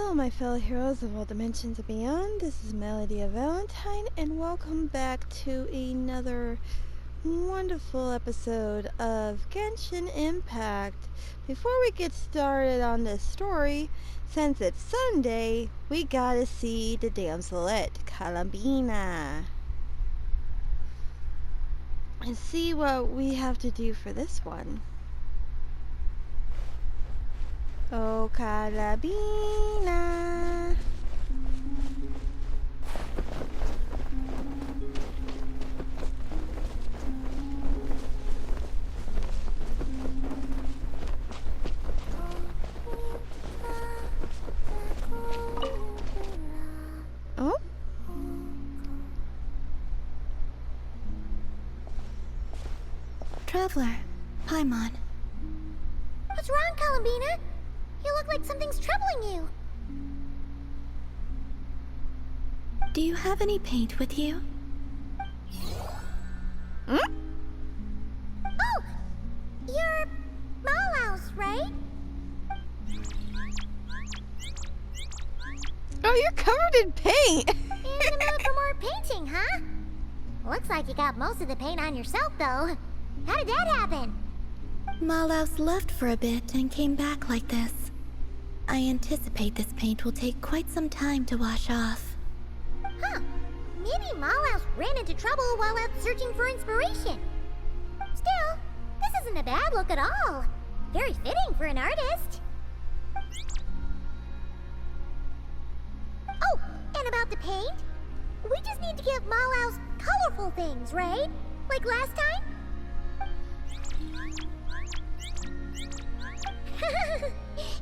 Hello, my fellow heroes of all dimensions and beyond. This is Melody of Valentine, and welcome back to another wonderful episode of Genshin Impact. Before we get started on this story, since it's Sunday, we gotta see the damselette, Columbina, and see what we have to do for this one. Oh, Carabina. Oh? Traveler, Paimon. What's wrong, Columbina? You look like something's troubling you. Do you have any paint with you? Oh! You're Malaus, right? Oh, you're covered in paint! In the mood for more painting, huh? Looks like you got most of the paint on yourself, though. How did that happen? Malaus left for a bit and came back like this. I anticipate this paint will take quite some time to wash off. Huh. Maybe Malaus ran into trouble while out searching for inspiration. Still, this isn't a bad look at all. Very fitting for an artist. Oh, and about the paint? We just need to give Malaus colorful things, right? Like last time?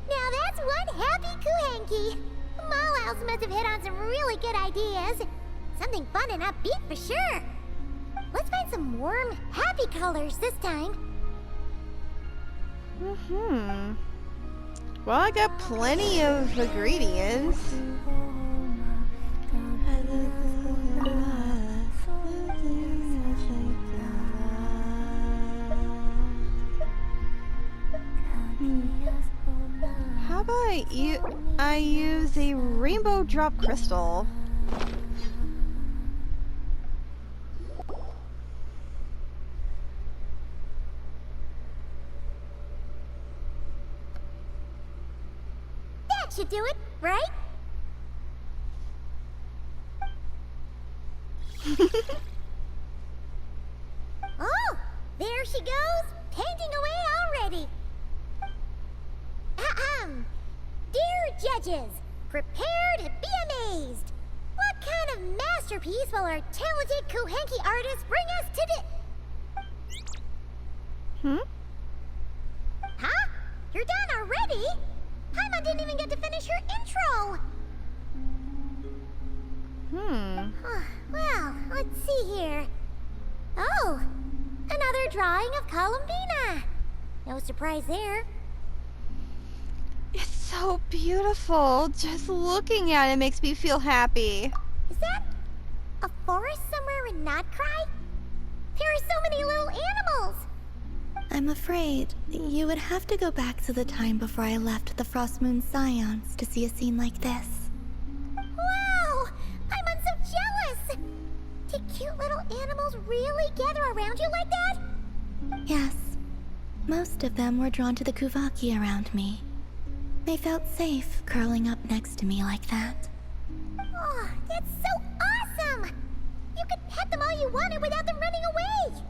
Now that's one happy Kuhenki. Malaus must have hit on some really good ideas. Something fun and upbeat for sure. Let's find some warm, happy colors this time. Well, I got plenty of ingredients. How about I use a rainbow drop crystal? That should do it, right? Oh, there she goes, painting away already. Ahem. Dear judges, prepare to be amazed. What kind of masterpiece will our talented Kuhenki artist bring us today? Huh? You're done already? Paimon didn't even get to finish her intro. Well, let's see here. Oh, another drawing of Columbina. No surprise there. It's so beautiful. Just looking at it makes me feel happy. Is that a forest somewhere in Notcry? There are so many little animals. I'm afraid you would have to go back to the time before I left the Frost Moon Scions to see a scene like this. Wow! I'm so jealous! Did cute little animals really gather around you like that? Yes. Most of them were drawn to the Kuvaki around me. They felt safe curling up next to me like that. Oh, that's so awesome! You could pet them all you wanted without them running away!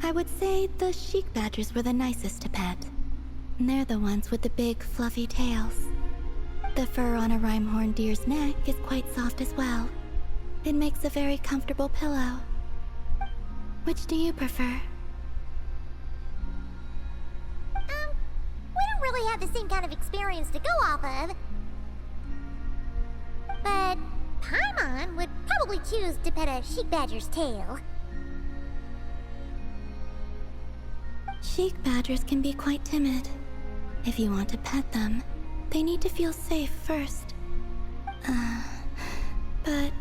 I would say the sheik badgers were the nicest to pet. They're the ones with the big, fluffy tails. The fur on a rhyme-horned deer's neck is quite soft as well. It makes a very comfortable pillow. Which do you prefer? We don't really have the same kind of experience to go off of. But Paimon would probably choose to pet a sheik badger's tail. Sheik badgers can be quite timid. If you want to pet them, they need to feel safe first. But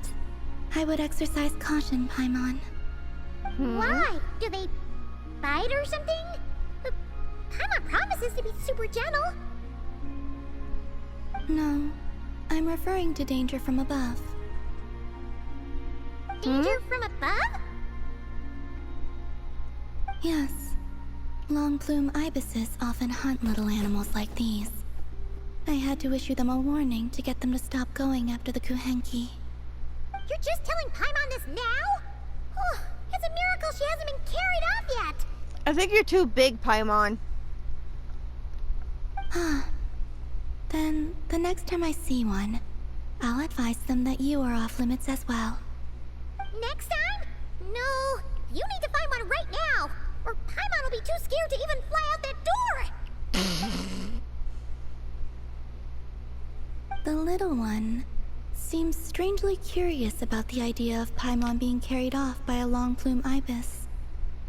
I would exercise caution, Paimon. Why? Do they bite or something? Paimon promises to be super gentle. No, I'm referring to danger from above. Danger from above? Yes. Long-plume ibises often hunt little animals like these. I had to issue them a warning to get them to stop going after the Kuhenki. You're just telling Paimon this now? Oh, it's a miracle she hasn't been carried off yet. I think you're too big, Paimon. Then, the next time I see one, I'll advise them that you are off limits as well. Next time? No, you need to find one right now, or Paimon will be too scared to even fly out that door. The little one seems strangely curious about the idea of Paimon being carried off by a long-plume ibis.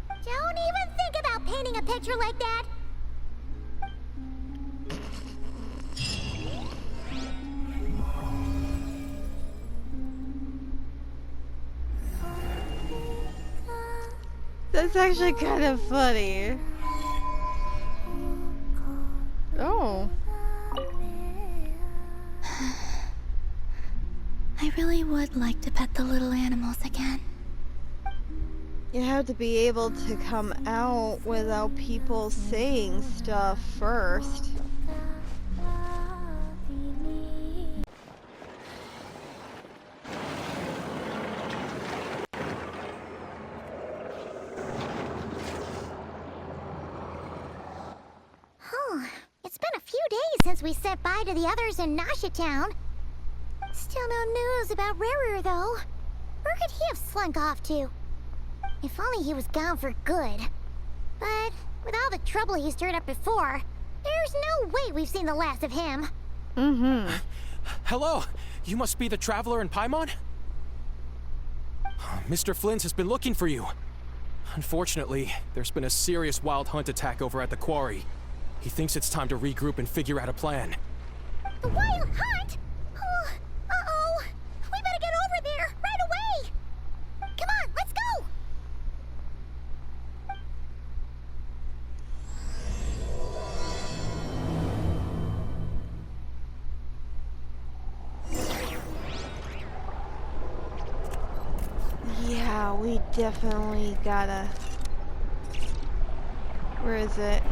Don't even think about painting a picture like that. That's actually kind of funny. Oh. I really would like to pet the little animals again. You have to be able to come out without people saying stuff first. It's been a few days since we said bye to the others in Nasha Town. Still no news about Rerir, though. Where could he have slunk off to? If only he was gone for good. But with all the trouble he stirred up before, there's no way we've seen the last of him. Hello, you must be the traveler in Paimon? Mr. Flint has been looking for you. Unfortunately, there's been a serious wild hunt attack over at the quarry. He thinks it's time to regroup and figure out a plan. The wild hunt? Oh, uh-oh. We better get over there, right away! Come on, let's go! Yeah, we definitely gotta... Where is it?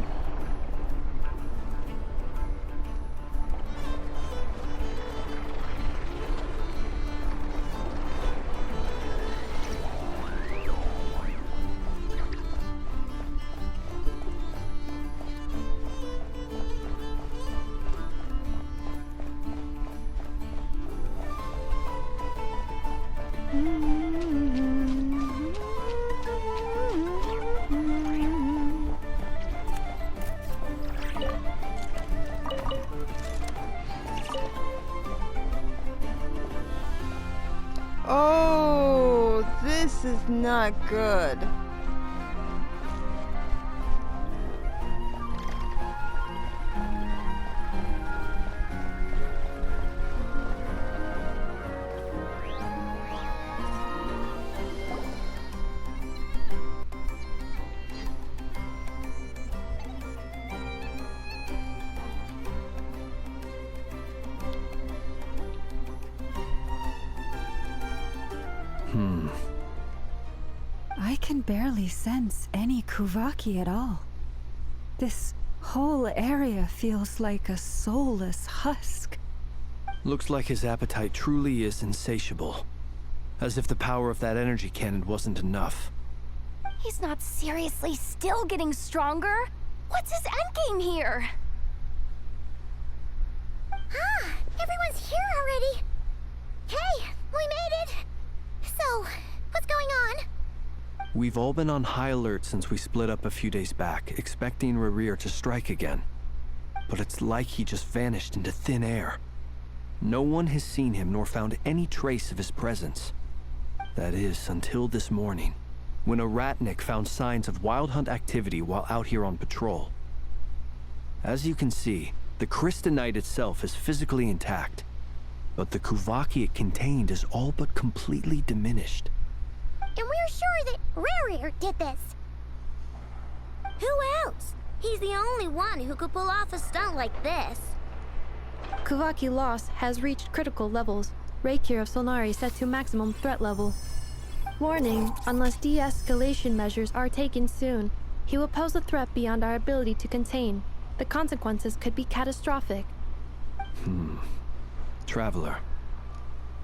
Oh, this is not good. I can barely sense any Kuvaki at all. This whole area feels like a soulless husk. Looks like his appetite truly is insatiable. As if the power of that energy cannon wasn't enough. He's not seriously still getting stronger? What's his endgame here? Ah, everyone's here already. Hey, we made it. So, what's going on? We've all been on high alert since we split up a few days back, expecting Rerir to strike again. But it's like he just vanished into thin air. No one has seen him nor found any trace of his presence. That is, until this morning, when a ratnik found signs of wild hunt activity while out here on patrol. As you can see, the Crystonite itself is physically intact, but the Kuvaki it contained is all but completely diminished. And we're sure that Rerir did this. Who else? He's the only one who could pull off a stunt like this. Kuvaki loss has reached critical levels. Rerir of Solnari set to maximum threat level. Warning, unless de-escalation measures are taken soon, he will pose a threat beyond our ability to contain. The consequences could be catastrophic. Traveler,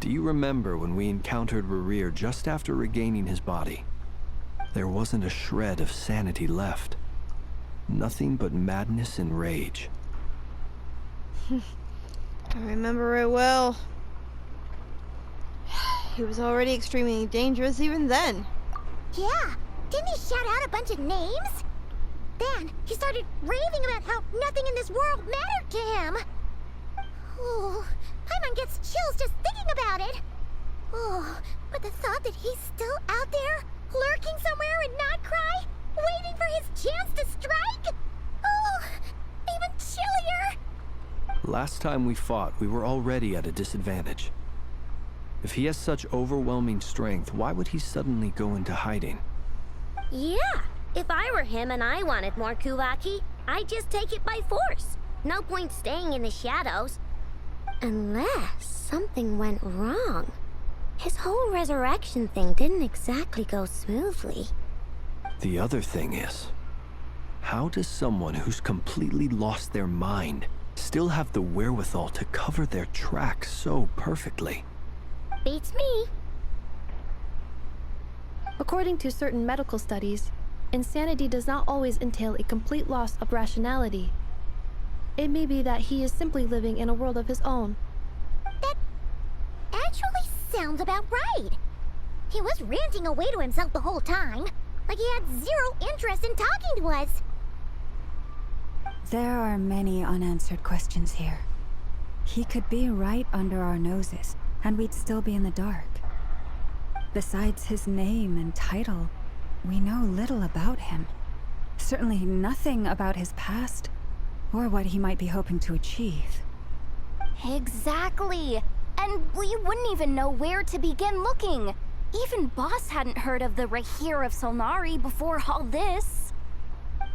do you remember when we encountered Rerir just after regaining his body? There wasn't a shred of sanity left. Nothing but madness and rage. I remember it well. He was already extremely dangerous even then. Yeah, didn't he shout out a bunch of names? Then he started raving about how nothing in this world mattered to him. Oh, Paimon gets chills just thinking about it. Oh, but the thought that he's still out there, lurking somewhere in Nodcry, waiting for his chance to strike? Oh, even chillier. Last time we fought, we were already at a disadvantage. If he has such overwhelming strength, why would he suddenly go into hiding? Yeah, if I were him and I wanted more Kuvaki, I'd just take it by force. No point staying in the shadows. Unless something went wrong. His whole resurrection thing didn't exactly go smoothly. The other thing is, how does someone who's completely lost their mind still have the wherewithal to cover their tracks so perfectly? Beats me. According to certain medical studies, insanity does not always entail a complete loss of rationality. It may be that he is simply living in a world of his own. That actually sounds about right. He was ranting away to himself the whole time, like he had zero interest in talking to us. There are many unanswered questions here. He could be right under our noses, and we'd still be in the dark. Besides his name and title, we know little about him. Certainly nothing about his past, or what he might be hoping to achieve. Exactly. And we wouldn't even know where to begin looking. Even Boss hadn't heard of the Rerir of Solnari before all this.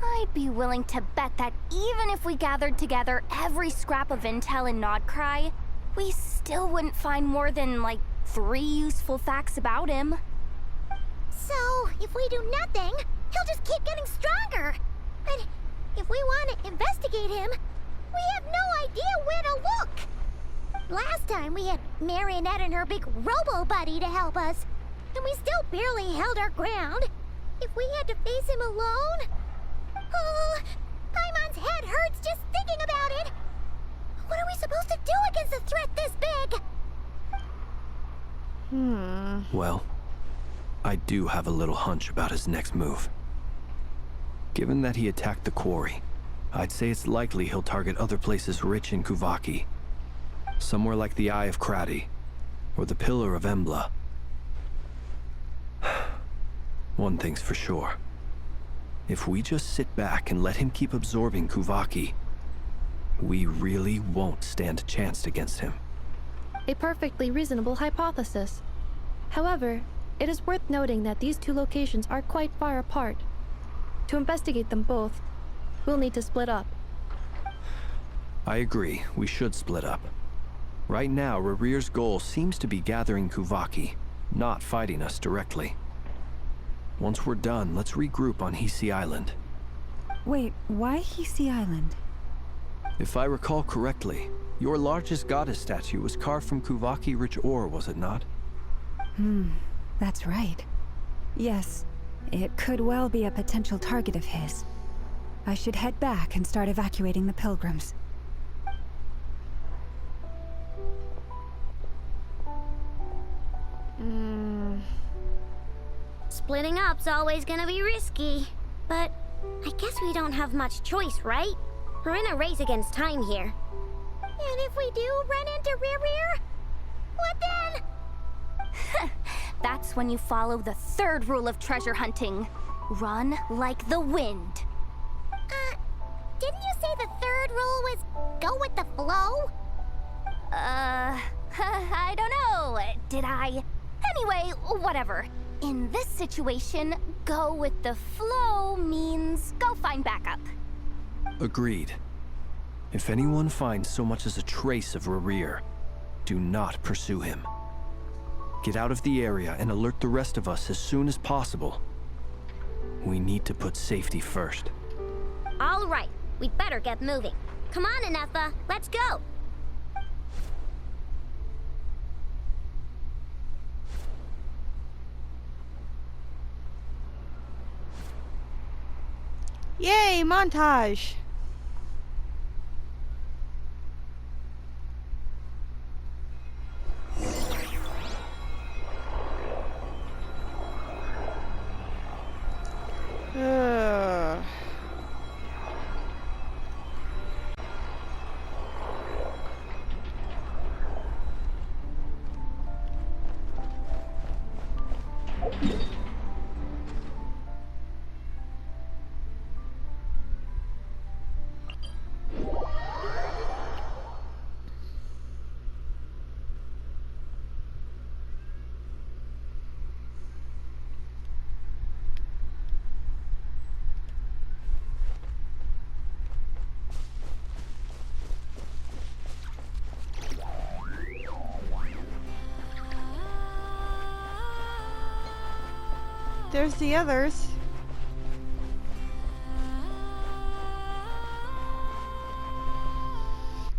I'd be willing to bet that even if we gathered together every scrap of intel in Nodcry, we still wouldn't find more than, like, 3 useful facts about him. So, if we do nothing, he'll just keep getting stronger. And if we want to investigate him, we have no idea where to look. Last time we had Marionette and her big robo-buddy to help us, and we still barely held our ground. If we had to face him alone... Oh, Paimon's head hurts just thinking about it. What are we supposed to do against a threat this big? Well, I do have a little hunch about his next move. Given that he attacked the quarry, I'd say it's likely he'll target other places rich in Kuvaki. Somewhere like the Eye of Krati, or the Pillar of Embla. One thing's for sure. If we just sit back and let him keep absorbing Kuvaki, we really won't stand a chance against him. A perfectly reasonable hypothesis. However, it is worth noting that these two locations are quite far apart. To investigate them both, we'll need to split up. I agree, we should split up. Right now, Rerir's goal seems to be gathering Kuvaki, not fighting us directly. Once we're done, let's regroup on Hisi Island. Wait, why Hisi Island? If I recall correctly, your largest goddess statue was carved from Kuvaki-rich ore, was it not? That's right. Yes, it could well be a potential target of his. I should head back and start evacuating the pilgrims. Splitting up's always gonna be risky. But I guess we don't have much choice, right? We're in a race against time here. And if we do run into Rerir, what then? That's when you follow the 3rd rule of treasure hunting. Run like the wind. Didn't you say the 3rd rule was go with the flow? I don't know. Did I? Anyway, whatever. In this situation, go with the flow means go find backup. Agreed. If anyone finds so much as a trace of Rerir, do not pursue him. Get out of the area and alert the rest of us as soon as possible. We need to put safety first. All right, we'd better get moving. Come on, Anefa, let's go. Yay, montage! There's the others.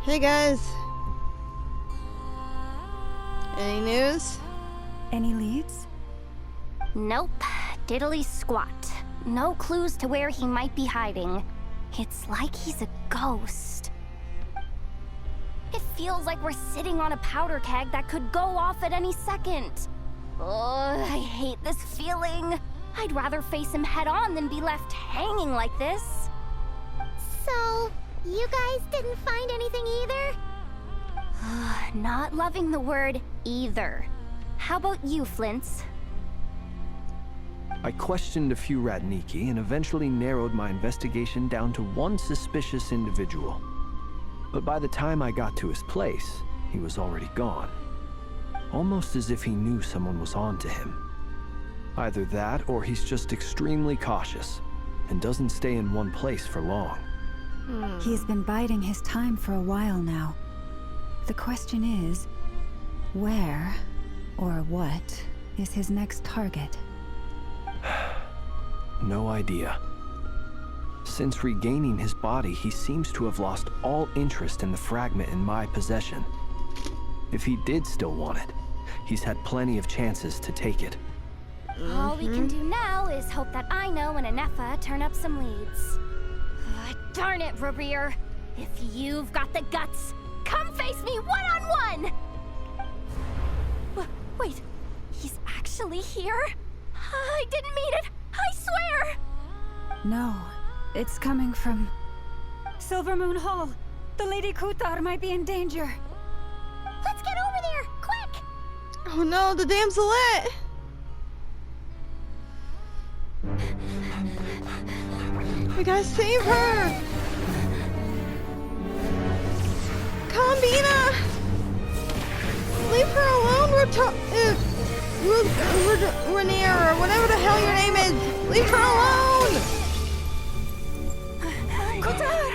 Hey guys. Any news? Any leads? Nope. Diddly squat. No clues to where he might be hiding. It's like he's a ghost. It feels like we're sitting on a powder keg that could go off at any second. Oh, I hate this feeling. I'd rather face him head on than be left hanging like this. So, you guys didn't find anything either? Not loving the word either. How about you, Flints? I questioned a few Radniki and eventually narrowed my investigation down to one suspicious individual. But by the time I got to his place, he was already gone. Almost as if he knew someone was on to him. Either that, or he's just extremely cautious, and doesn't stay in one place for long. He's been biding his time for a while now. The question is, where, or what, is his next target? No idea. Since regaining his body, he seems to have lost all interest in the fragment in my possession. If he did still want it, he's had plenty of chances to take it. All we can do now is hope that Aino and Anefa turn up some leads. Darn it, Rerir! If you've got the guts, come face me one-on-one! Wait, he's actually here? I didn't mean it, I swear! No, it's coming from Silver Moon Hall. The Lady Kutar might be in danger. Let's get over there, quick! Oh no, the damselette! We gotta save her! Combina! Leave her alone, Rerir, or whatever the hell your name is! Leave her alone! Kutar!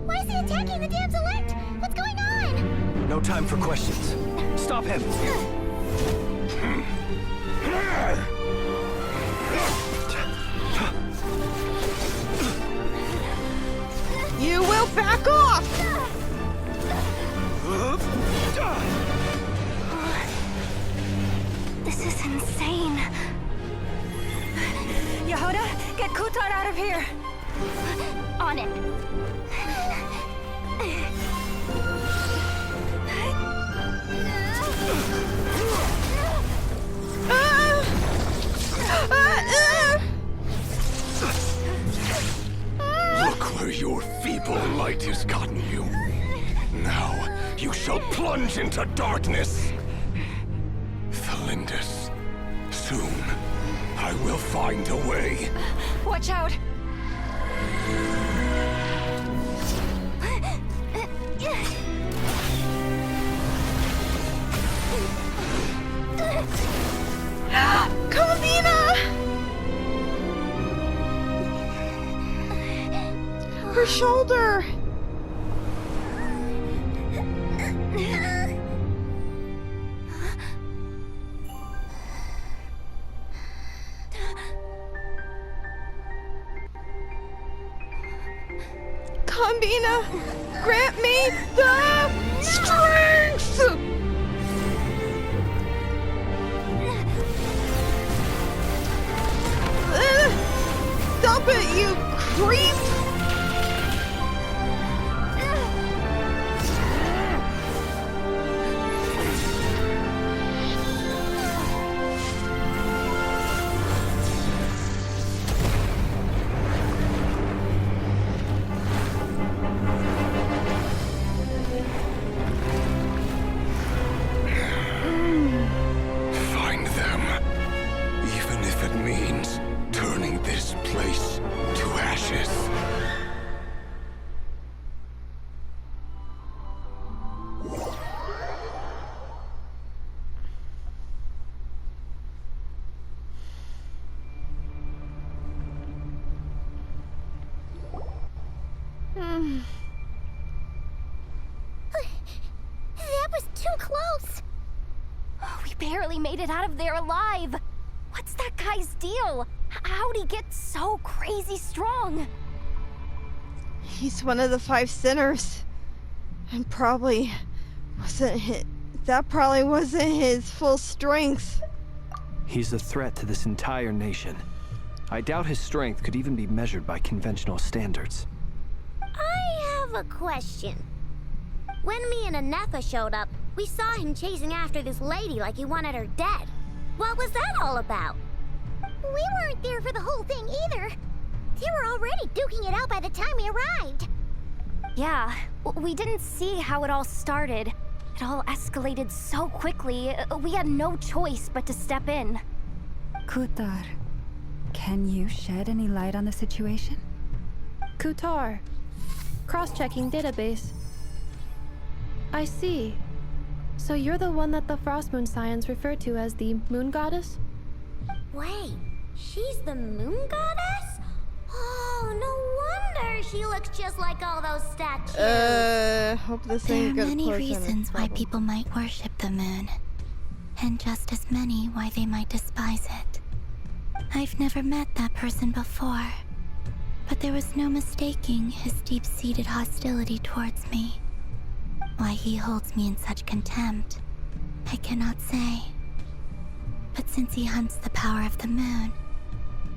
Why is he attacking the damselette? What's going on? No time for questions. Stop him! You will back off! This is insane. Yehuda, get Kutar out of here! On it. Look where your feeble light has gotten you. Now, you shall plunge into darkness. Thalindus, soon, I will find a way. Watch out! shoulder! Combina, grant me the strength! Stop it, you creep! Find them. Even if it means turning this place to ashes. That was too close. We barely made it out of there alive. What's that guy's deal? How'd he get so crazy strong? He's one of the 5 sinners. And probably wasn't his full strength. He's a threat to this entire nation. I doubt his strength could even be measured by conventional standards. I have a question. When me and Anefa showed up, we saw him chasing after this lady like he wanted her dead. What was that all about? We weren't there for the whole thing either. They were already duking it out by the time we arrived. Yeah, we didn't see how it all started. It all escalated so quickly, we had no choice but to step in. Kutar, can you shed any light on the situation? Kutar. Cross-checking database. I see. So you're the one that the Frost Moon Scions refer to as the Moon Goddess? Wait, she's the moon goddess? Oh, no wonder she looks just like all those statues. Hope this There are ain't gonna many cause any reasons why trouble. people might worship the moon, and just as many why they might despise it. I've never met that person before, but there was no mistaking his deep-seated hostility towards me. Why he holds me in such contempt, I cannot say. But since he hunts the power of the moon,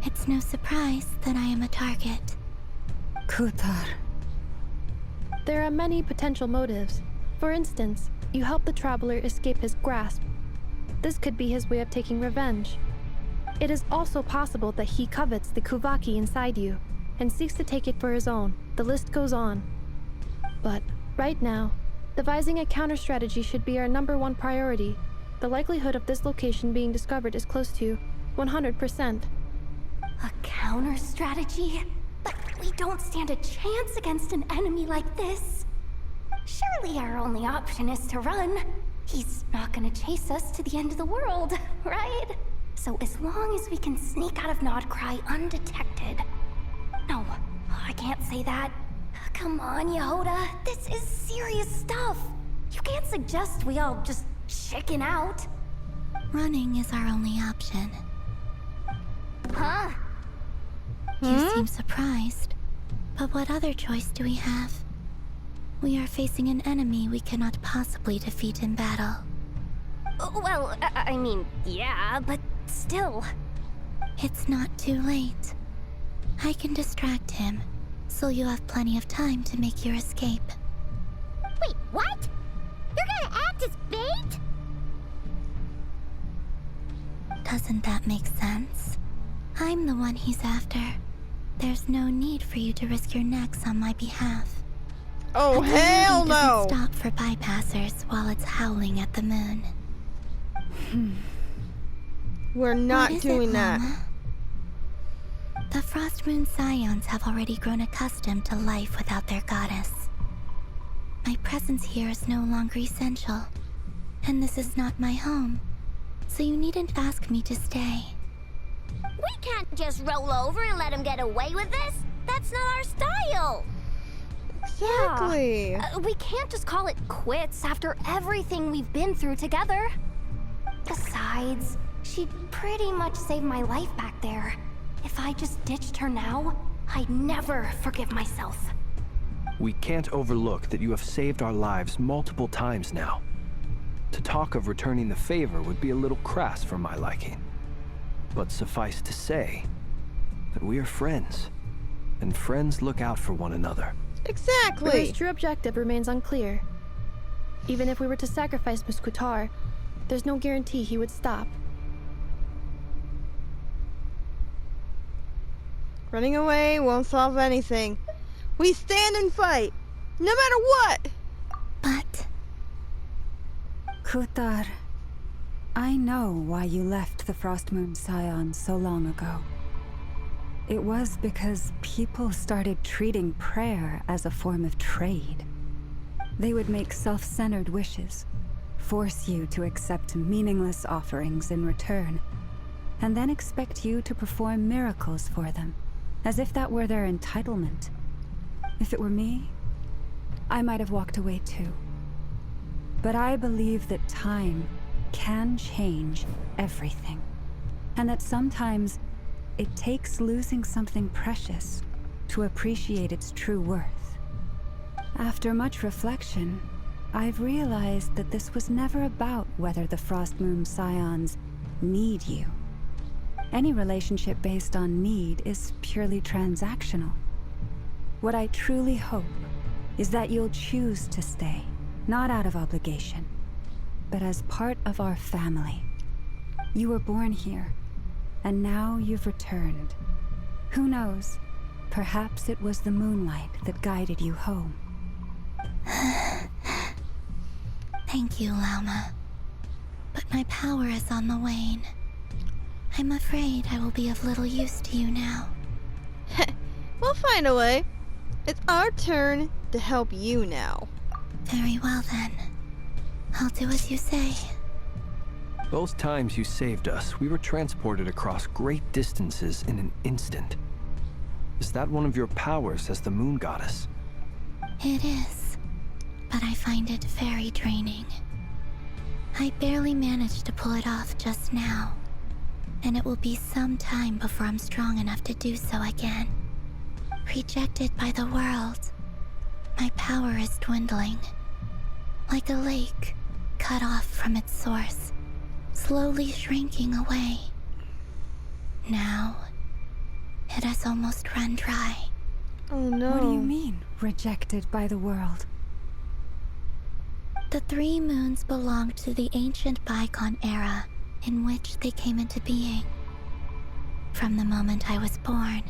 it's no surprise that I am a target. Kutar. There are many potential motives. For instance, you help the traveler escape his grasp. This could be his way of taking revenge. It is also possible that he covets the Kuvaki inside you and seeks to take it for his own. The list goes on. But right now, devising a counter-strategy should be our #1 priority. The likelihood of this location being discovered is close to 100%. A counter strategy? But we don't stand a chance against an enemy like this. Surely our only option is to run. He's not gonna chase us to the end of the world, right? So as long as we can sneak out of Nodcry undetected. No, I can't say that. Come on, Yehoda. This is serious stuff. You can't suggest we all just chicken out. Running is our only option. Huh? You seem surprised. But what other choice do we have? We are facing an enemy we cannot possibly defeat in battle. Well, I mean, yeah, but still. It's not too late. I can distract him, so you have plenty of time to make your escape. Wait, what? You're gonna act as bait? Doesn't that make sense? I'm the one he's after. There's no need for you to risk your necks on my behalf. Oh, A hell coyote doesn't no! stop for bypassers while it's howling at the moon. We're not What is doing it, that. Mama? The Frost Moon Scions have already grown accustomed to life without their goddess. My presence here is no longer essential, and this is not my home, so you needn't ask me to stay. We can't just roll over and let him get away with this. That's not our style. Exactly. We can't just call it quits after everything we've been through together. Besides, she'd pretty much saved my life back there. If I just ditched her now, I'd never forgive myself. We can't overlook that you have saved our lives multiple times now. To talk of returning the favor would be a little crass for my liking. But suffice to say that we are friends, and friends look out for one another. Exactly. His true objective remains unclear. Even if we were to sacrifice Muskutar, there's no guarantee he would stop. Running away won't solve anything. We stand and fight, no matter what! But Kutar, I know why you left the Frostmoon Scions so long ago. It was because people started treating prayer as a form of trade. They would make self-centered wishes, force you to accept meaningless offerings in return, and then expect you to perform miracles for them, as if that were their entitlement. If it were me, I might have walked away too. But I believe that time can change everything, and that sometimes it takes losing something precious to appreciate its true worth. After much reflection, I've realized that this was never about whether the Frostmoon Scions need you. Any relationship based on need is purely transactional. What I truly hope is that you'll choose to stay, not out of obligation, but as part of our family. You were born here, and now you've returned. Who knows? Perhaps it was the moonlight that guided you home. thank you, Lauma. But my power is on the wane. I'm afraid I will be of little use to you now. We'll find a way. It's our turn to help you now. Very well then. I'll do as you say. Both times you saved us, we were transported across great distances in an instant. Is that one of your powers as the moon goddess? It is, but I find it very draining. I barely managed to pull it off just now, and it will be some time before I'm strong enough to do so again. Rejected by the world, my power is dwindling. Like a lake cut off from its source, slowly shrinking away. Now, it has almost run dry. Oh no. What do you mean, rejected by the world? The 3 moons belonged to the ancient bygone era in which they came into being. From the moment I was born,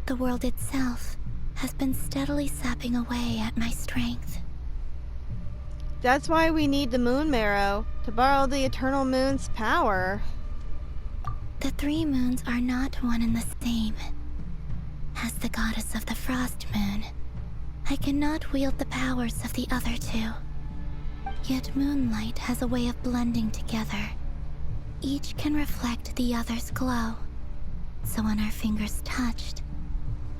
the world itself has been steadily sapping away at my strength. That's why we need the moon marrow, to borrow the eternal moon's power. The 3 moons are not one and the same. As the goddess of the frost moon, I cannot wield the powers of the other 2. Yet Moonlight has a way of blending together. Each can reflect the other's glow. So when our fingers touched,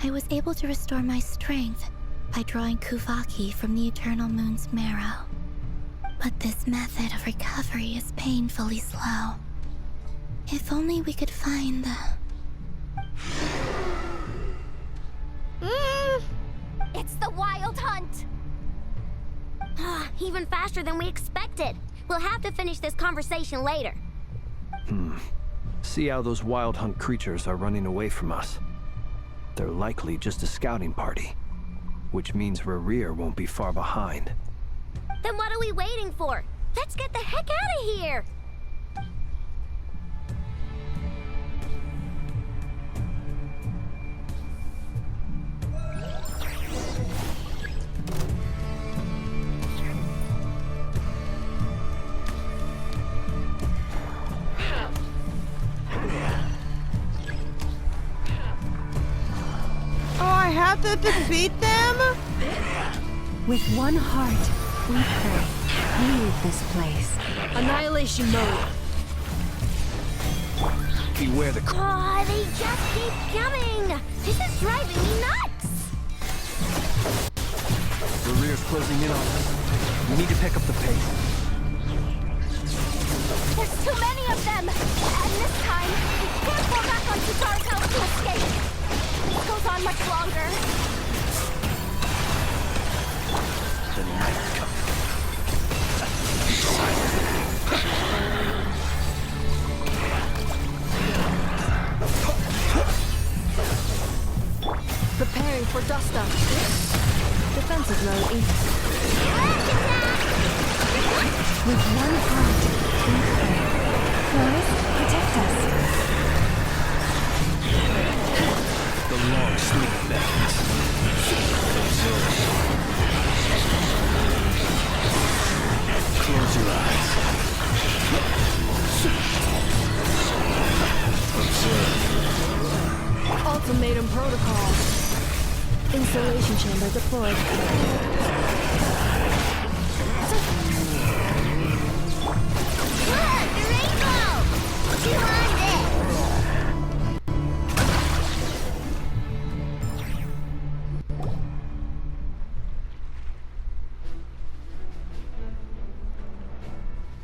I was able to restore my strength by drawing Kuvaki from the eternal moon's marrow. But this method of recovery is painfully slow. If only we could find the... It's the Wild Hunt! Even faster than we expected. We'll have to finish this conversation later. See how those wild hunt creatures are running away from us. They're likely just a scouting party, which means Rerir won't be far behind. Then what are we waiting for? Let's get the heck out of here! Oh, I have to defeat them? With one heart, we pray. Leave this place. Annihilation mode. Beware the... Oh, they just keep coming! This is driving me nuts! Rerir's closing in on us. We need to pick up the pace. There's too many of them! And this time, we can't fall back on Tutar's house to escape! If this goes on much longer. The night comes. Preparing for dust up. Defensive mode in. With one heart, we pray. Flores, protect us. The long sleep beckons. Close your eyes. Observe. Ultimatum protocol. Installation chamber deployed. Look, the rainbow! You want it?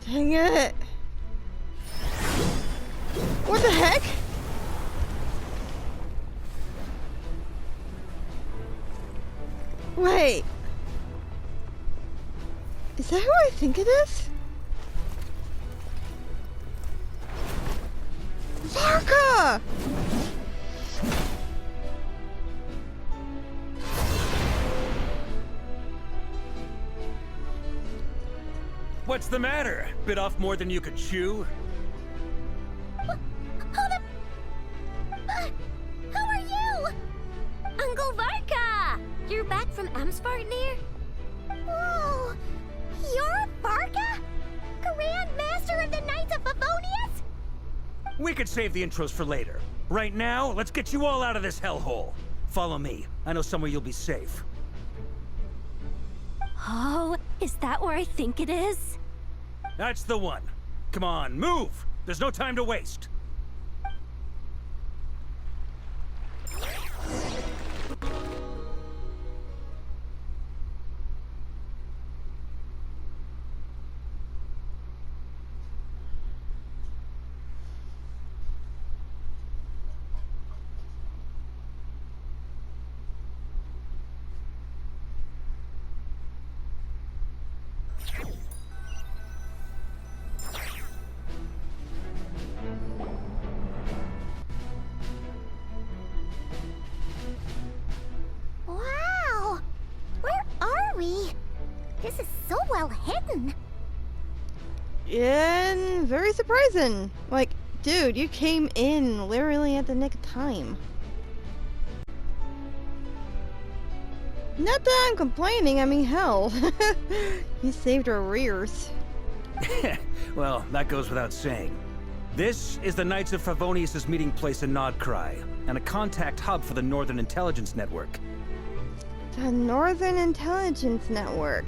Dang it! What the heck? Wait. Is that who I think it is? Varka! What's the matter? Bit off more than you could chew? Who are you? Uncle Varka! You're back from Amsvartnir? Whoa! You're Varka? Grand Master of the Knights of Favonius? We could save the intros for later. Right now, let's get you all out of this hellhole. Follow me. I know somewhere you'll be safe. Oh, is that where I think it is? That's the one. Come on, move! There's no time to waste. Wow! Where are we? This is so well hidden. And very surprising. Like, dude, you came in literally at the nick of time. Not that I'm complaining, I mean, hell. You saved our rears. Well, that goes without saying. This is the Knights of Favonius' meeting place in Nodcry, and a contact hub for the Northern Intelligence Network. The Northern Intelligence Network.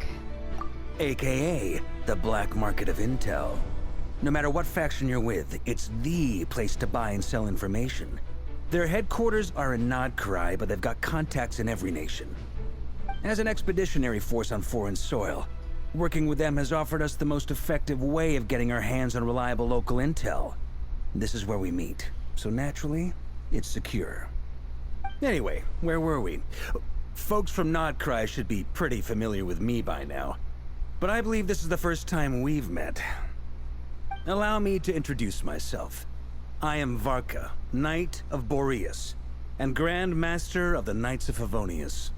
AKA, the black market of intel. No matter what faction you're with, it's the place to buy and sell information. Their headquarters are in Nodcry, but they've got contacts in every nation. As an expeditionary force on foreign soil, working with them has offered us the most effective way of getting our hands on reliable local intel. This is where we meet, so naturally, it's secure. Anyway, where were we? Folks from Nodcry should be pretty familiar with me by now, but I believe this is the first time we've met. Allow me to introduce myself. I am Varka, Knight of Boreas, and Grand Master of the Knights of Favonius.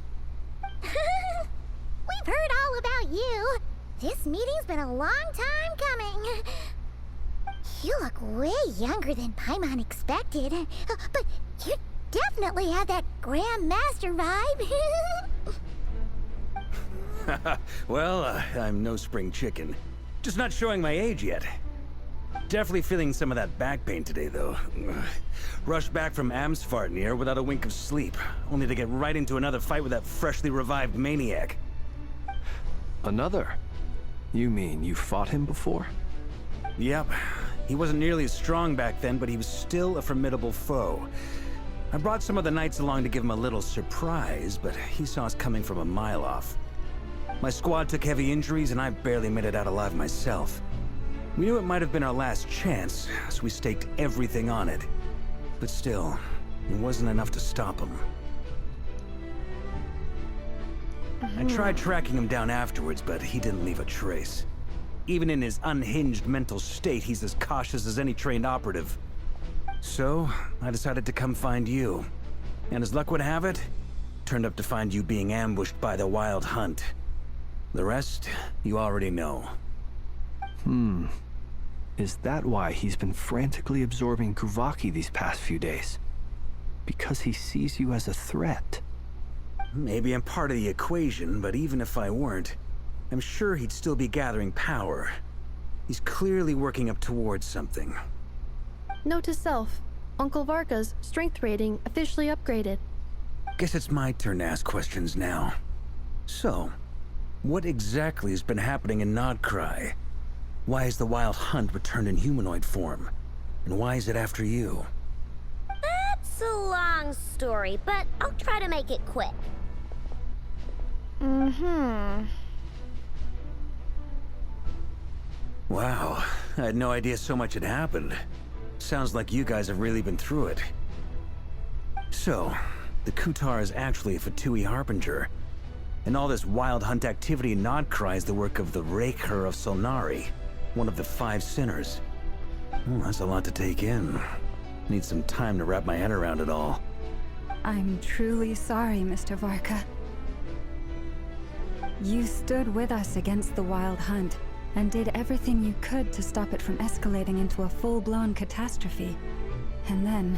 We've heard all about you. This meeting's been a long time coming. You look way younger than Paimon expected, but you definitely have that Grand Master vibe. Well, I'm no spring chicken. Just not showing my age yet. Definitely feeling some of that back pain today, though. Rushed back from Amsvartnir without a wink of sleep, only to get right into another fight with that freshly revived maniac. Another? You mean you fought him before? Yep. He wasn't nearly as strong back then, but he was still a formidable foe. I brought some of the knights along to give him a little surprise, but he saw us coming from a mile off. My squad took heavy injuries and I barely made it out alive myself. We knew it might have been our last chance, so we staked everything on it. But still, it wasn't enough to stop him. I tried tracking him down afterwards, but he didn't leave a trace. Even in his unhinged mental state, he's as cautious as any trained operative. So, I decided to come find you. And as luck would have it, turned up to find you being ambushed by the Wild Hunt. The rest, you already know. Is that why he's been frantically absorbing Kuvaki these past few days? Because he sees you as a threat? Maybe I'm part of the equation, but even if I weren't, I'm sure he'd still be gathering power. He's clearly working up towards something. Note to self, Uncle Varka's strength rating officially upgraded. Guess it's my turn to ask questions now. So, what exactly has been happening in Nodcry? Why has the Wild Hunt returned in humanoid form? And why is it after you? That's a long story, but I'll try to make it quick. Wow, I had no idea so much had happened. Sounds like you guys have really been through it. So, the Kutar is actually a Fatui Harbinger. And all this Wild Hunt activity in Nodcry is the work of the Rerir of Solnari, one of the 5 sinners. That's a lot to take in. Need some time to wrap my head around it all. I'm truly sorry, Mr. Varka. You stood with us against the Wild Hunt, and did everything you could to stop it from escalating into a full-blown catastrophe. And then,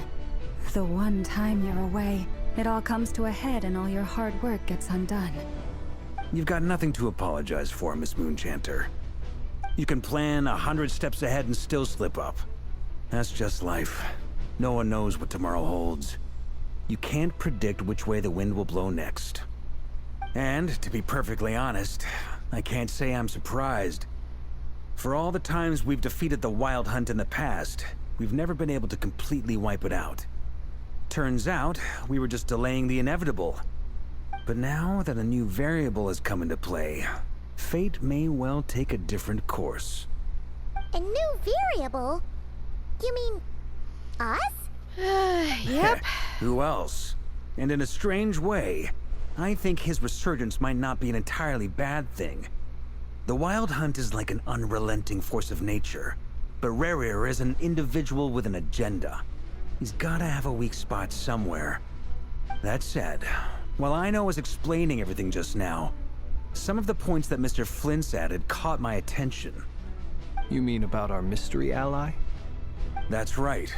the one time you're away, it all comes to a head and all your hard work gets undone. You've got nothing to apologize for, Miss Moonchanter. You can plan 100 steps ahead and still slip up. That's just life. No one knows what tomorrow holds. You can't predict which way the wind will blow next. And, to be perfectly honest, I can't say I'm surprised. For all the times we've defeated the Wild Hunt in the past, we've never been able to completely wipe it out. Turns out, we were just delaying the inevitable. But now that a new variable has come into play, fate may well take a different course. A new variable? You mean us? Yep. Who else? And in a strange way, I think his resurgence might not be an entirely bad thing. The Wild Hunt is like an unrelenting force of nature, but Rerir is an individual with an agenda. He's gotta have a weak spot somewhere. That said, while I was explaining everything just now, some of the points that Mr. Flint's added caught my attention. You mean about our mystery ally? That's right.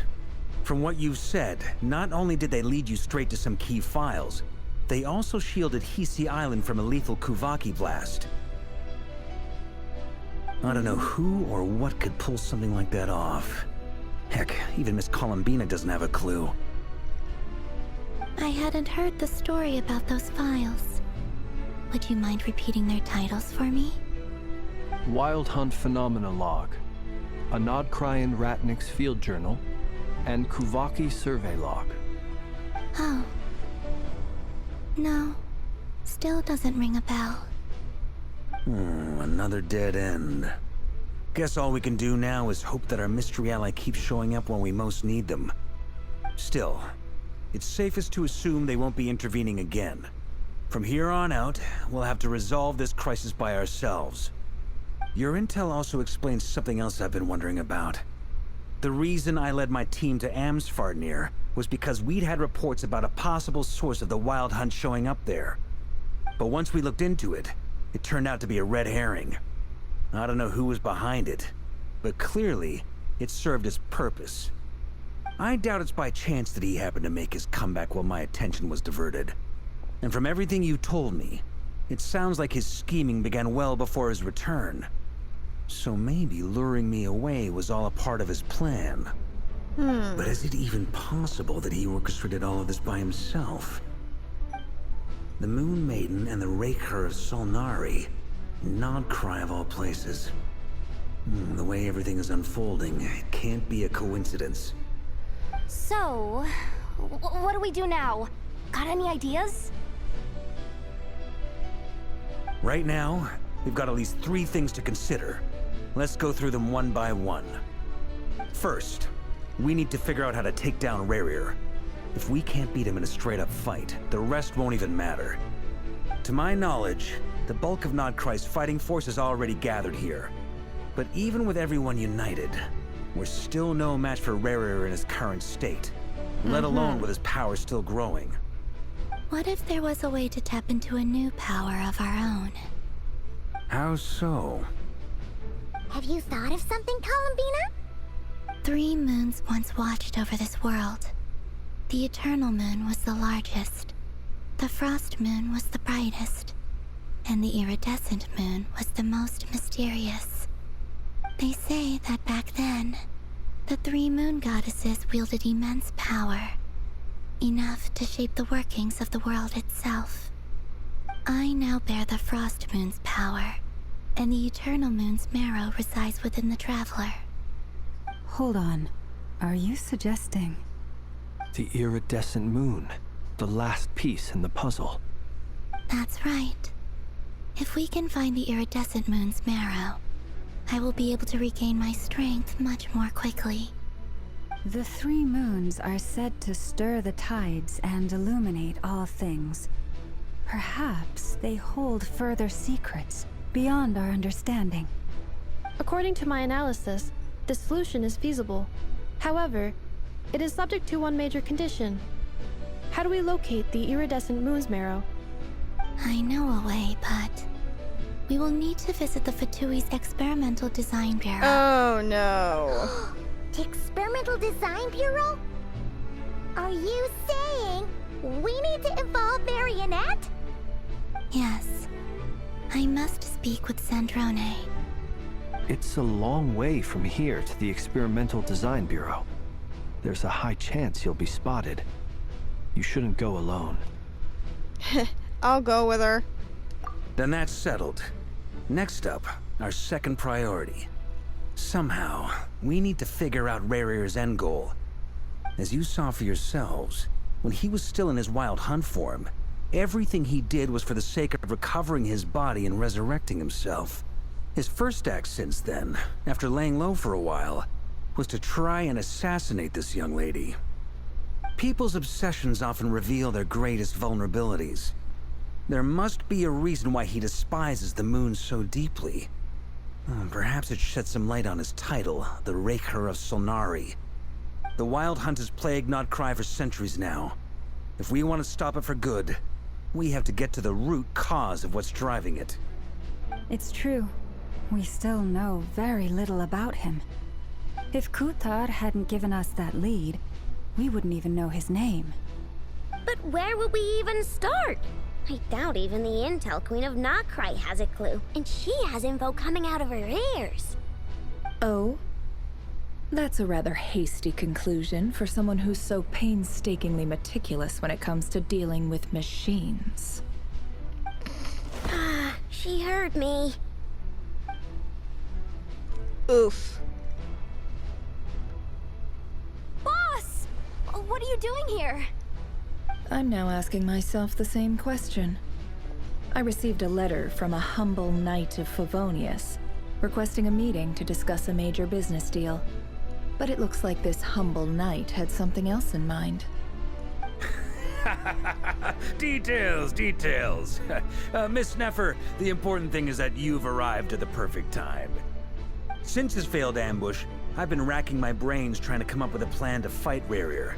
From what you've said, not only did they lead you straight to some key files, they also shielded Hisi Island from a lethal Kuvaki blast. I don't know who or what could pull something like that off. Heck, even Miss Columbina doesn't have a clue. I hadn't heard the story about those files. Would you mind repeating their titles for me? Wild Hunt Phenomena Log, a Nodcryan Ratnik's Field Journal, and Kuvaki Survey Log. Oh. No. Still doesn't ring a bell. Another dead end. Guess all we can do now is hope that our mystery ally keeps showing up when we most need them. Still, it's safest to assume they won't be intervening again. From here on out, we'll have to resolve this crisis by ourselves. Your intel also explains something else I've been wondering about. The reason I led my team to Amsfarnir was because we'd had reports about a possible source of the Wild Hunt showing up there. But once we looked into it, it turned out to be a red herring. I don't know who was behind it, but clearly, it served its purpose. I doubt it's by chance that he happened to make his comeback while my attention was diverted. And from everything you told me, it sounds like his scheming began well before his return. So maybe luring me away was all a part of his plan. But is it even possible that he orchestrated all of this by himself? The Moon Maiden and the Rerir of Solnari. Nodcry of all places. The way everything is unfolding, it can't be a coincidence. So, what do we do now? Got any ideas? Right now, we've got at least 3 things to consider. Let's go through them one by one. First, we need to figure out how to take down Rerir. If we can't beat him in a straight-up fight, the rest won't even matter. To my knowledge, the bulk of Nodcry's fighting force is already gathered here. But even with everyone united, we're still no match for Rerir in his current state, let alone with his power still growing. What if there was a way to tap into a new power of our own? How so? Have you thought of something, Columbina? 3 moons once watched over this world. The Eternal Moon was the largest. The Frost Moon was the brightest. And the Iridescent Moon was the most mysterious. They say that back then, the 3 moon goddesses wielded immense power. Enough to shape the workings of the world itself. I now bear the Frost Moon's power, and the Eternal Moon's marrow resides within the Traveler. Hold on. Are you suggesting... The iridescent moon. The last piece in the puzzle. That's right. If we can find the Iridescent Moon's marrow, I will be able to regain my strength much more quickly. The 3 moons are said to stir the tides and illuminate all things. Perhaps they hold further secrets beyond our understanding. According to my analysis, the solution is feasible. However, it is subject to one major condition. How do we locate the Iridescent Moon's marrow? I know a way, but we will need to visit the Fatui's Experimental Design Bureau. Oh no. The Experimental Design Bureau? Are you saying we need to involve Marionette? Yes. I must speak with Sandrone. It's a long way from here to the Experimental Design Bureau. There's a high chance you'll be spotted. You shouldn't go alone. I'll go with her. Then that's settled. Next up, our second priority. Somehow, we need to figure out Rerir's end goal. As you saw for yourselves, when he was still in his wild hunt form, everything he did was for the sake of recovering his body and resurrecting himself. His first act since then, after laying low for a while, was to try and assassinate this young lady. People's obsessions often reveal their greatest vulnerabilities. There must be a reason why he despises the moon so deeply. Perhaps it sheds some light on his title, the Rerir of Solnari. The Wild Hunt has plagued Nodcry for centuries now. If we want to stop it for good, we have to get to the root cause of what's driving it. It's true. We still know very little about him. If Kutar hadn't given us that lead, we wouldn't even know his name. But where would we even start? I doubt even the Intel Queen of Nodcry has a clue, and she has info coming out of her ears. Oh? That's a rather hasty conclusion for someone who's so painstakingly meticulous when it comes to dealing with machines. She heard me. Oof. Boss! What are you doing here? I'm now asking myself the same question. I received a letter from a humble knight of Favonius, requesting a meeting to discuss a major business deal. But it looks like this humble knight had something else in mind. Details, details. Miss Neffer, the important thing is that you've arrived at the perfect time. Since his failed ambush, I've been racking my brains trying to come up with a plan to fight Rerir.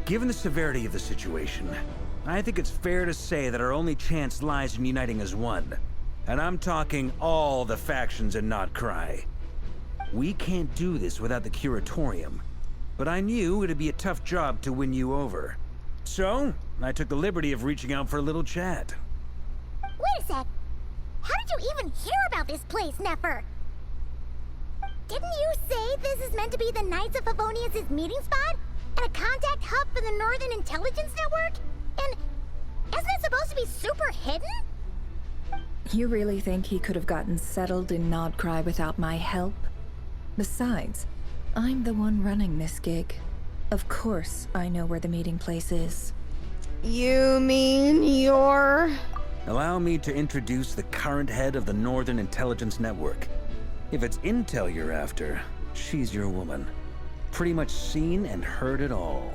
Given the severity of the situation, I think it's fair to say that our only chance lies in uniting as one. And I'm talking all the factions in Nodcry. We can't do this without the Curatorium, but I knew it'd be a tough job to win you over. So, I took the liberty of reaching out for a little chat. Wait a sec. How did you even hear about this place, Neffer? Didn't you say this is meant to be the Knights of Favonius' meeting spot? And a contact hub for the Northern Intelligence Network? And isn't it supposed to be super hidden? You really think he could have gotten settled in Nodcry without my help? Besides, I'm the one running this gig. Of course I know where the meeting place is. You mean you're... Allow me to introduce the current head of the Northern Intelligence Network. If it's intel you're after, she's your woman. Pretty much seen and heard it all.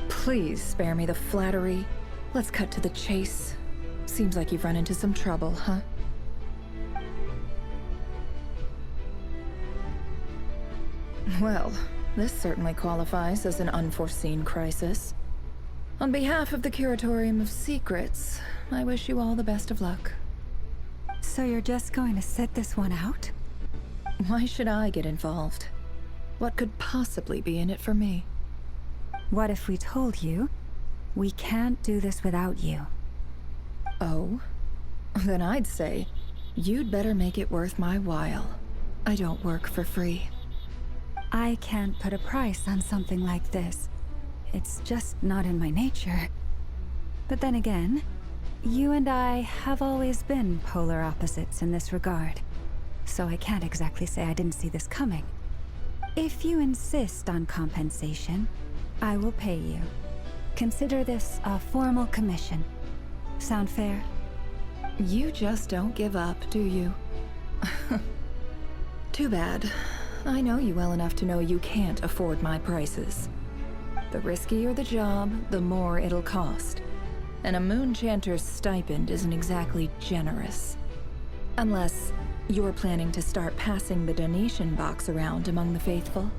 Please spare me the flattery. Let's cut to the chase. Seems like you've run into some trouble, huh? Well, this certainly qualifies as an unforeseen crisis. On behalf of the Curatorium of Secrets, I wish you all the best of luck. So you're just going to sit this one out? Why should I get involved? What could possibly be in it for me? What if we told you we can't do this without you? Oh? Then I'd say you'd better make it worth my while. I don't work for free. I can't put a price on something like this. It's just not in my nature. But then again, you and I have always been polar opposites in this regard. So I can't exactly say I didn't see this coming. If you insist on compensation, I will pay you. Consider this a formal commission. Sound fair? You just don't give up, do you? Too bad. I know you well enough to know you can't afford my prices. The riskier the job, the more it'll cost. And a Moonchanter's stipend isn't exactly generous. Unless you're planning to start passing the donation box around among the faithful.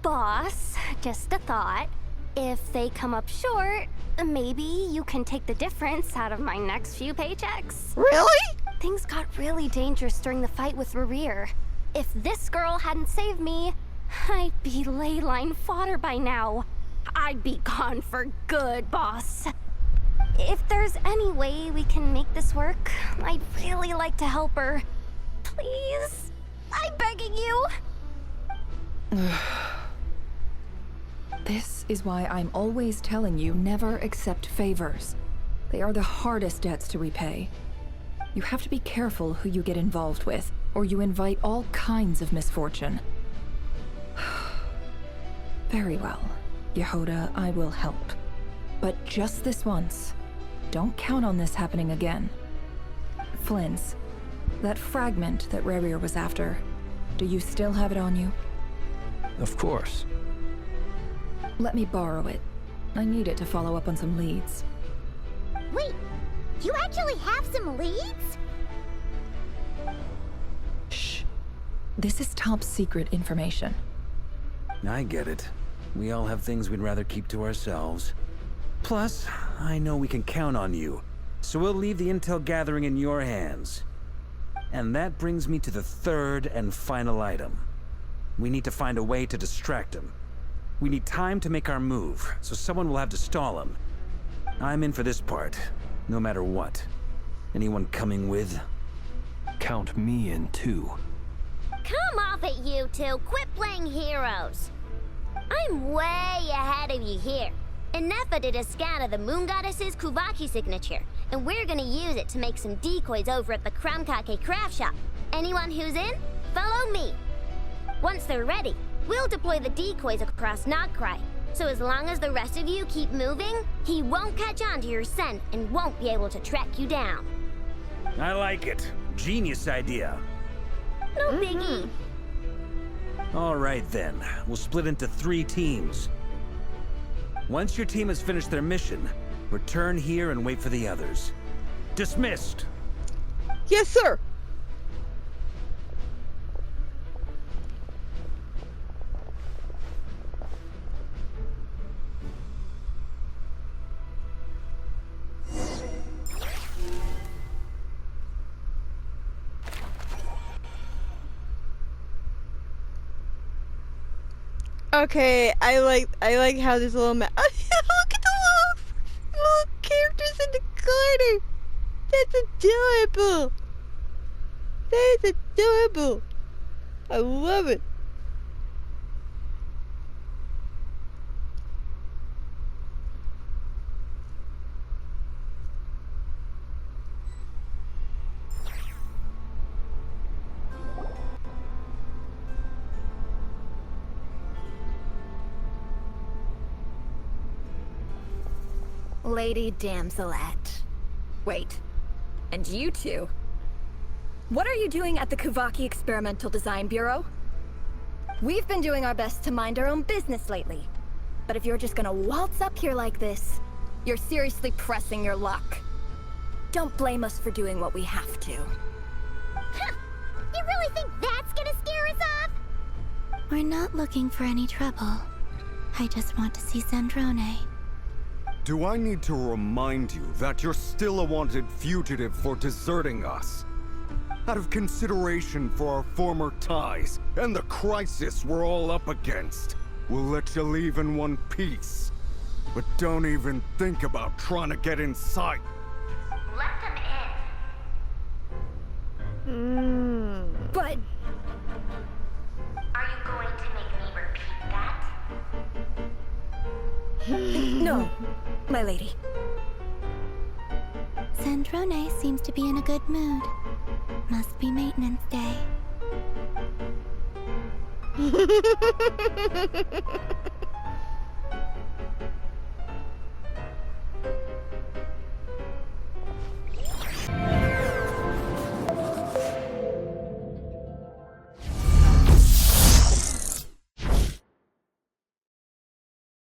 Boss, just a thought. If they come up short, maybe you can take the difference out of my next few paychecks. Really? Things got really dangerous during the fight with Rerir. If this girl hadn't saved me, I'd be ley line fodder by now. I'd be gone for good, boss. If there's any way we can make this work, I'd really like to help her. Please? I'm begging you. This is why I'm always telling you never accept favors. They are the hardest debts to repay. You have to be careful who you get involved with, or you invite all kinds of misfortune. Very well, Yehoda, I will help. But just this once. Don't count on this happening again. Flynn's, that fragment that Rerir was after, do you still have it on you? Of course. Let me borrow it. I need it to follow up on some leads. Wait, you actually have some leads? Shh. This is top secret information. I get it. We all have things we'd rather keep to ourselves. Plus, I know we can count on you, so we'll leave the intel gathering in your hands. And that brings me to the third and final item. We need to find a way to distract him. We need time to make our move, so someone will have to stall him. I'm in for this part, no matter what. Anyone coming with? Count me in too. Come off it, you two. Quit playing heroes. I'm way ahead of you here. Nefa did a scan of the Moon Goddess's Kuvaki signature, and we're gonna use it to make some decoys over at the Kramkake craft shop. Anyone who's in, follow me. Once they're ready, we'll deploy the decoys across Nagcry. So as long as the rest of you keep moving, he won't catch on to your scent and won't be able to track you down. I like it. Genius idea. No biggie. All right then, we'll split into 3 teams. Once your team has finished their mission, return here and wait for the others. Dismissed! Yes, sir. Okay, I like how this little look at the little characters in the corner. That's adorable. That is adorable. I love it. Lady Damselette. Wait. And you two? What are you doing at the Kuvaki Experimental Design Bureau? We've been doing our best to mind our own business lately. But if you're just gonna waltz up here like this, you're seriously pressing your luck. Don't blame us for doing what we have to. You really think that's gonna scare us off? We're not looking for any trouble. I just want to see Zandrone. Do I need to remind you that you're still a wanted fugitive for deserting us? Out of consideration for our former ties and the crisis we're all up against, we'll let you leave in one piece. But don't even think about trying to get inside. Let them in. But... Are you going to make me repeat that? no, my lady. Zandrone seems to be in a good mood. Must be maintenance day.